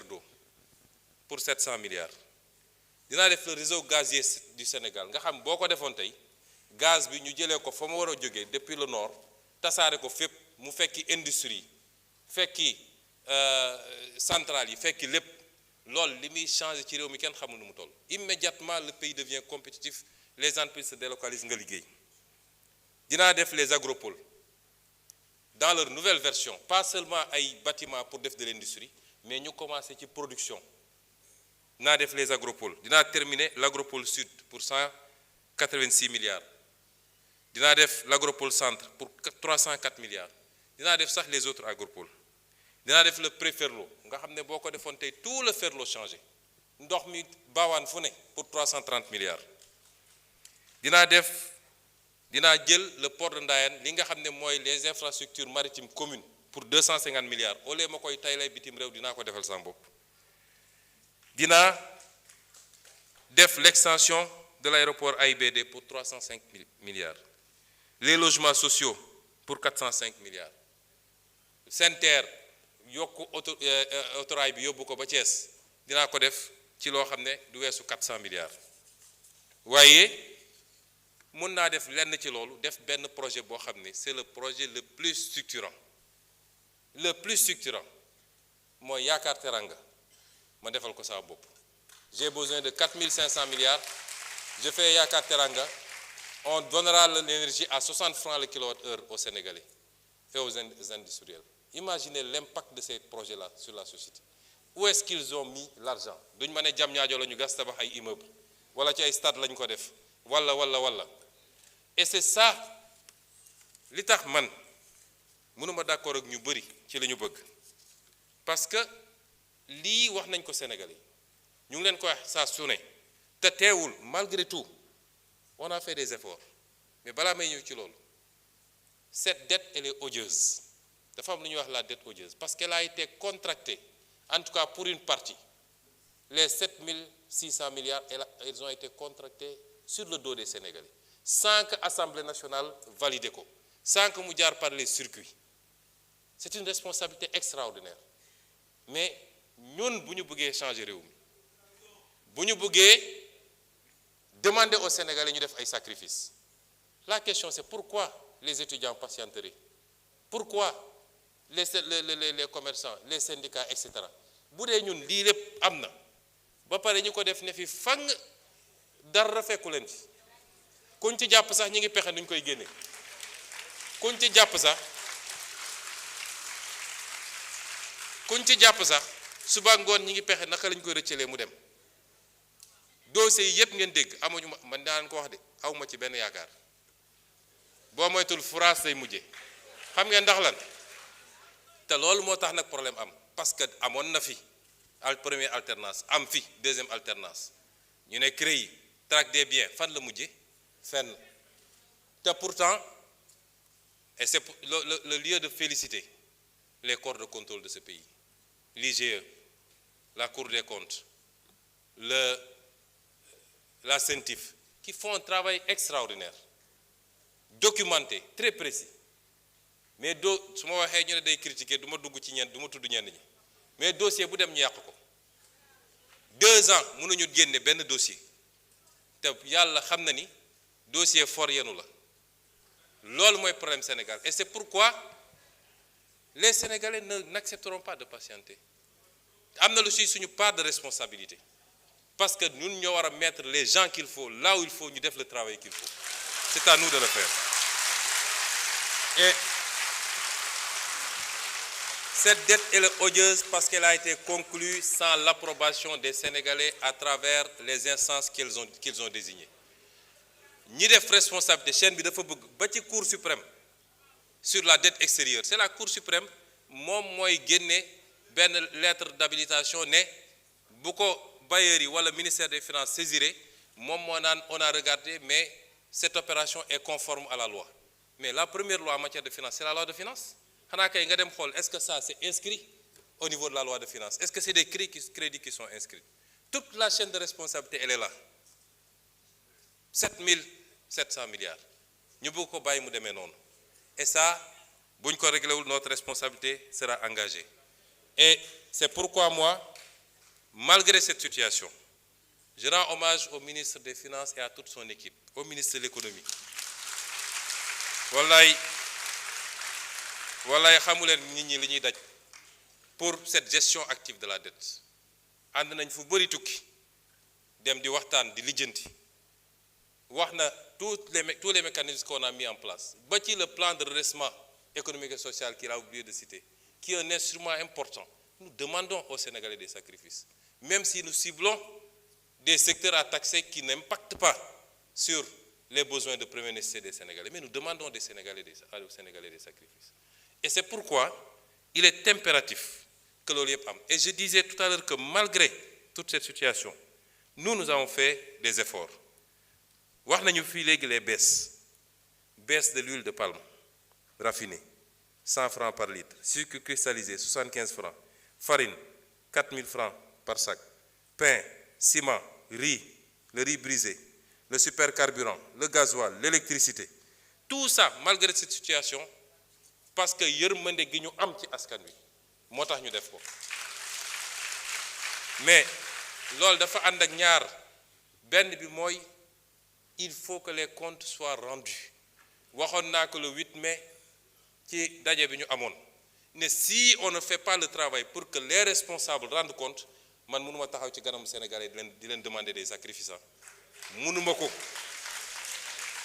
d'eau pour 700 milliards dinaa def le réseau gazier du Sénégal nga xam boo ko defoon tey gaz bi ñu jëlee ko fa mu war a jógee depuis le nord tasaare ko fépp mu fekki industrie fekki centrales yi fekki lépp loolu li muy changé ci réew mi kenn xamul nu mu toll immédiatement le pays devient compétitif les entreprises se délocalisent nga liggéey dinaa def les agropoles dans leur nouvelle version pas seulement ay bâtiments pour def de l'industrie mais ñu commencé ci production dinaa def les agropoles dinaa terminer l'agropole sud pour 186 milliards dinaa def l'agropole centre pour 304 milliards dinaa def sax les autres agropoles dinaa def le pré-Ferlo nga xam ne boo ko defoon tey tout le Ferlo changé ndox mi baawaan fu ne pour 330 milliards dinaa jël le port de Ndayane li nga xam ne mooy les infrastructures maritimes communes pour 250 milliards au lieu ma koy tay lay bitim réew dinaa ko defal sama bopp dinaa def l'extension de l'aéroport AIBD pour 305 milliards les logements sociaux pour 405 milliards SENTER yokku autorail bi yóbbu ko ba Thiès dinaa ko def ci loo xam ne du weesu 400 milliards waaye mun naa def lenn ci loolu def benn projet boo xam ne c'est le projet le plus structurant mooy Yaakaar Teranga ma defal ko saa bopp j'ai besoin de 4500 milliards je fais Yaakaar Teranga on donnera l'énergie à 60 francs le kilowattheure aux Sénégalais et aux industriels. Imaginez l'impact de ces projets-là sur la société. Où est-ce qu'ils ont mis l'argent? Duñ ma ne jam ñaajo la ñu gas tabax ay immeuble wala ci ay stade lañ ko def wala et c'est ça li tax man mënuma d'accord ak ñu bëri ci li ñu bëgg parce que lii wax nañ ko Sénégalais ñu ngi leen ko wax saa su ne te teewul malgré tout on a fait des efforts mais balaa may ñëw ci loolu cette dette elle est odieuse dafa am lu ñuy wax la dette odieuse parce qu'elle a été contractée en tout cas pour une partie les 7600 milliards ils ont été contractés sur le dos des Sénégalais sans que Assemblée nationale valide ko sans que mu jaar par les circuits c'est une responsabilité extraordinaire mais ñun bu ñu bëggee changer réew mi bu ñu bëggee demander aux Sénégalais ñu def ay sacrifices la question c'est pourquoi les étudiants patienteraient pourquoi les commerçants les syndicats etc. bu dee ñun lii lépp am na ba pare ñu ko def ne fi fang dara fekku leen ci kuñ ci jàpp sax ñi ngi pexe nuñ koy génne kuñ ci jàpp sax suba ngoon ñi ngi pexe naka lañ koy rëccalee mu dem dossiers yi yëpp ngeen dégg amuñu man daan ko wax de awma ci benn yaakaar boo moytul France lay mujje xam ngeen ndax lan te loolu moo tax nag problème am parce que amoon na fi première alternance am fi deuxième alternance ñu ne CREI traque des biens fan la mujje fenn te pourtant et c'est le lieu de féliciter les corps de contrôle de ce pays l'IGE la Cour des comptes la CENTIF qui font un travail extraordinaire documenté très précis mais su ma waxee ñu ne day critiquer du ma dugg ci ñenn du ma tudd ñenn ñi mais dossier bu dem ñu yàq ko 2 ans mënuñu génne benn dossier te yàlla xam na ni dossier for yenu la loolu mooy problème Sénégal et c'est pourquoi les Sénégalais n'accepteront pas de patienter am na lu ci suñu part de responsabilité parce que ñun ñoo war a mettre les gens qu'il faut là où il faut ñu def le travail qu'il faut c'est à nous de le faire et cette dette elle est odieuse parce qu'elle a été conclue sans l'approbation des Sénégalais à travers les instances qu'ils ont désignées ñi def responsabilité chaîne bi dafa bëgg ba ci Cour suprême sur la dette extérieure c'est la Cour suprême moom mooy génne benn lettre d'habilitation ne bu ko bailleurs yi wala ministère des finances saisiré moom moo naan on a regardé mais cette opération est conforme à la loi mais la première loi en matière de finance c'est la loi de finance xanaa kay nga dem xool est-ce que ça c'est inscrit au niveau de la loi de finance est-ce que c'est des crédits qui sont inscrits toute la chaîne de responsabilité elle est là 7700 milliards ñu bëgg ko bàyyi mu demee noonu et ça buñ ko réglé wul notre responsabilité sera engagée et c'est pourquoi moi Malgré cette situation, je rends hommage au ministre des Finances et à toute son équipe, au ministre de l'économie. Wallaay xamuleen nit ñi li ñuy daj pour cette gestion active de la dette. ànd nañ fu bëri tukki dem di waxtaan di lijjanti wax na tous les mécanismes qu'on a mis en place ba ci le plan de redressement économique et social qu'il a oublié de citer, qui est un instrument important. Nous demandons aux Sénégalais des sacrifices, même si nous ciblons des secteurs à taxer qui n'impactent pas sur les besoins de première nécessité des Sénégalais, mais nous demandons aux Sénégalais des sacrifices. Et c'est pourquoi il est impératif que loolu yëpp am. Et je disais tout à l'heure que malgré toute cette situation, nous avons fait des efforts. wax nañu fii léegi les baisse de l'huile de palme raffinée 100 francs par litre, sucre cristallisé 75 francs, farine 4000 francs par sac, pain, ciment, riz, le riz brisé, le supercarburant, le gasoil, l'électricité. Tout ça malgré cette situation, parce que yërmande gi ñu am ci askan wi moo tax ñu def ko. Mais loolu dafa ànd ak ñaar, benn bi mooy il faut que les comptes soient rendus. waxoon naa ko le 8 mai ci daje bi ñu amoon ne si on ne fait pas le travail pour que les responsables rendent compte, man mënuma taxaw ci ganamu Sénégalais di leen demander des sacrifices. mënuma ko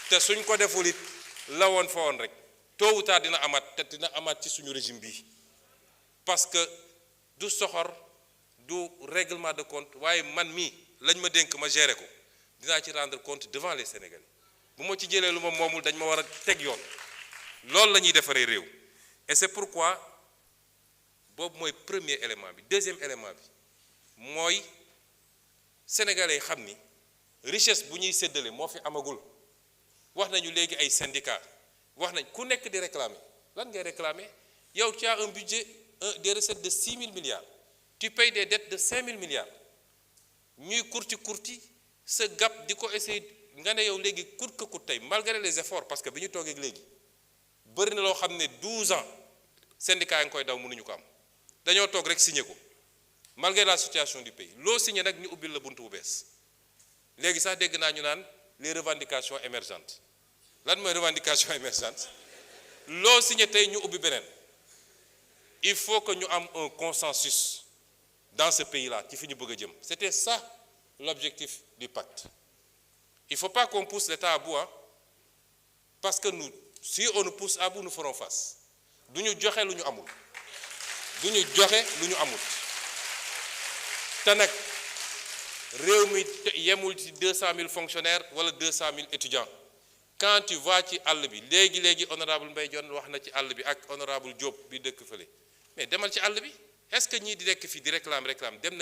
te suñ ko deful it la woon fa woon rek tôt ou tard dina amaat ci suñu régime bi, parce que du soxor du règlement de compte waaye man mii lañ ma dénk ma gérer ko dinaa ci rendre compte devant les Sénégalais. bu ma ci jëlee lu ma moomul dañ ma war a teg yoon. loolu la ñuy defaree réew. Et c'est pourquoi boobu mooy premier élément bi. Deuxième élément bi mooy sénégalais xam ni richesse bu ñuy séddale moo fi amagul. wax nañu léegi ay syndicats wax nañ ku nekk di réclamer lan ngay réclamer yow tu as un budget des recettes de 6 000 milliards tu payes des dettes de 5 000 milliards ñuy kurti sa gap di ko essayer nga ne yow léegi coûte que coûte tey malgré les efforts, parce que bi ñu toogee léegi bëri na loo xam ne 12 ans syndicats yi nga koy daw mënuñu ko am dañoo toog rek signé ko malgré la situation du pays. loo signé nag ñu ubbil la buntu bu bees léegi sax dégg naa ñu naan les revendications émergentes. lan mooy revendication émergente? loo signé tey ñu ubbi beneen. il faut que ñu am un consensus dans ce pays-là ci fi ñu bëgg a jëm. C'était ça l'objectif du pacte. Il ne faut pas qu'on pousse l'État à bout, parce que nous, si on nous pousse à bout, nous ferons face. Nous nous joxe lu ñu amul. Du ñu joxe lu ñu amul. Te nag réew mi yemul ci 200 000 fonctionnaires wala 200 000 étudiants. Quand tu vas ci àll bi léegi honorable Mbaye Dione wax na ci àll bi ak honorable Diop bi dëkk fële mais demal ci àll bi est-ce que ñii di nekk fii di réclame dem